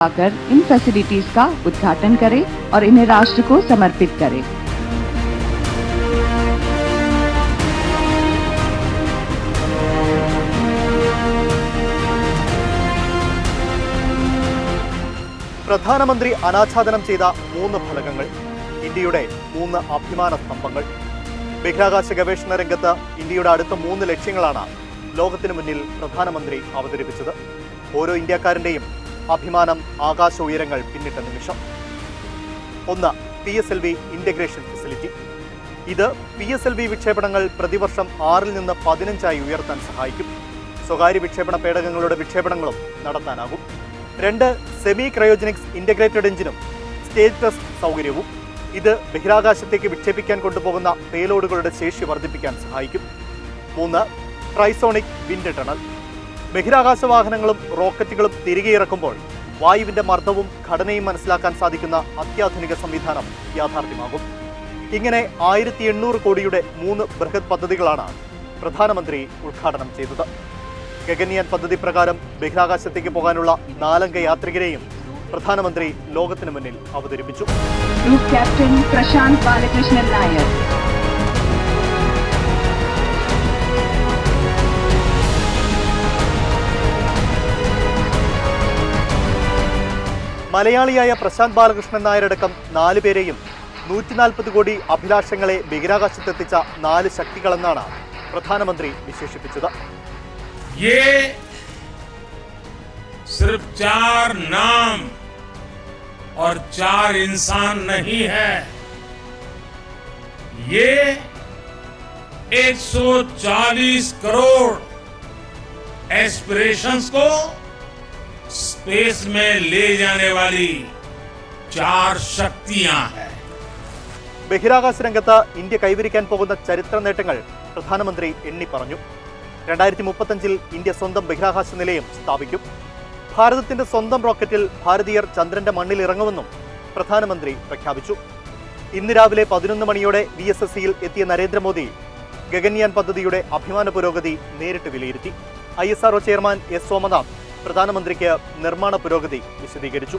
आकर इन फैसिलिटीज का उद्घाटन करें और इन्हें राष्ट्र को समर्पित करें। പ്രധാനമന്ത്രി അനാച്ഛാദനം ചെയ്ത 3 ഫലകങ്ങൾ, ഇന്ത്യയുടെ 3 അഭിമാന സ്തംഭങ്ങൾ. ബഹിരാകാശ ഗവേഷണ രംഗത്ത് ഇന്ത്യയുടെ അടുത്ത 3 ലക്ഷ്യങ്ങളാണ് ലോകത്തിനു മുന്നിൽ പ്രധാനമന്ത്രി അവതരിപ്പിച്ചത്. ഓരോ ഇന്ത്യക്കാരന്റെയും അഭിമാനം ആകാശ ഉയരങ്ങൾ പിന്നിട്ട നിമിഷം. 1. PSLV integration facility. ഇത് PSLV വിക്ഷേപണങ്ങൾ പ്രതിവർഷം 6 നിന്ന് 15 ഉയർത്താൻ സഹായിക്കും. സ്വകാര്യ വിക്ഷേപണ പേടകങ്ങളുടെ വിക്ഷേപണങ്ങളും നടത്താനാകും. 2. സെമി ക്രയോജനിക്സ് ഇന്റഗ്രേറ്റഡ് എഞ്ചിനും സ്റ്റേജ് ടെസ്റ്റ് സൗകര്യവും. ഇത് ബഹിരാകാശത്തേക്ക് വിക്ഷേപിക്കാൻ കൊണ്ടുപോകുന്ന പേലോഡുകളുടെ ശേഷി വർദ്ധിപ്പിക്കാൻ സഹായിക്കും. 3. ട്രൈസോണിക് വിൻഡ് ടണൽ. ബഹിരാകാശ വാഹനങ്ങളും റോക്കറ്റുകളും തിരികെ ഇറക്കുമ്പോൾ വായുവിന്റെ മർദ്ദവും ഘടനയും മനസ്സിലാക്കാൻ സാധിക്കുന്ന അത്യാധുനിക സംവിധാനം യാഥാർത്ഥ്യമാകും. ഇങ്ങനെ 1800 കോടിയുടെ 3 ബൃഹത് പദ്ധതികളാണ് പ്രധാനമന്ത്രി ഉദ്ഘാടനം ചെയ്തത്. ഗഗൻയാൻ പദ്ധതി പ്രകാരം ബഹിരാകാശത്തേക്ക് പോകാനുള്ള 4 അംഗ യാത്രികരെയും പ്രധാനമന്ത്രി ലോകത്തിനു മുന്നിൽ അവതരിപ്പിച്ചു. ഗ്രൂപ്പ് ക്യാപ്റ്റൻ പ്രശാന്ത് ബാലകൃഷ്ണൻ നായർ, മലയാളിയായ പ്രശാന്ത് ബാലകൃഷ്ണൻ നായരടക്കം 4 പേരെയും 140 കോടി അഭിലാഷങ്ങളെ ബഹിരാകാശത്തെത്തിച്ച 4 ശക്തികളെന്നാണ് പ്രധാനമന്ത്രി വിശേഷിപ്പിച്ചത്. ये सिर्फ 4 नाम और 4 इंसान नहीं है, ये 140 करोड़ एस्पिरेशंस को स्पेस में ले जाने वाली 4 शक्तियां हैं. ബഹിരാകാശ രംഗത്ത് ഇന്ത്യ കൈവരിക്കാൻ പോകുന്ന ചരിത്ര നേട്ടങ്ങൾ പ്രധാനമന്ത്രി എണ്ണി പറഞ്ഞു. 2035 ഇന്ത്യ സ്വന്തം ബഹിരാകാശ നിലയം സ്ഥാപിക്കും. ഭാരതത്തിന്റെ സ്വന്തം റോക്കറ്റിൽ ഭാരതീയർ ചന്ദ്രന്റെ മണ്ണിൽ ഇറങ്ങുമെന്നും പ്രധാനമന്ത്രി പ്രഖ്യാപിച്ചു. ഇന്ന് രാവിലെ 11 മണിയോടെ VSSCയിൽ എത്തിയ നരേന്ദ്രമോദി ഗഗൻയാൻ പദ്ധതിയുടെ അഭിമാന പുരോഗതി നേരിട്ട് വിലയിരുത്തി. ISRO chairman S. സോമനാഥ് പ്രധാനമന്ത്രിക്ക് നിർമ്മാണ പുരോഗതി വിശദീകരിച്ചു.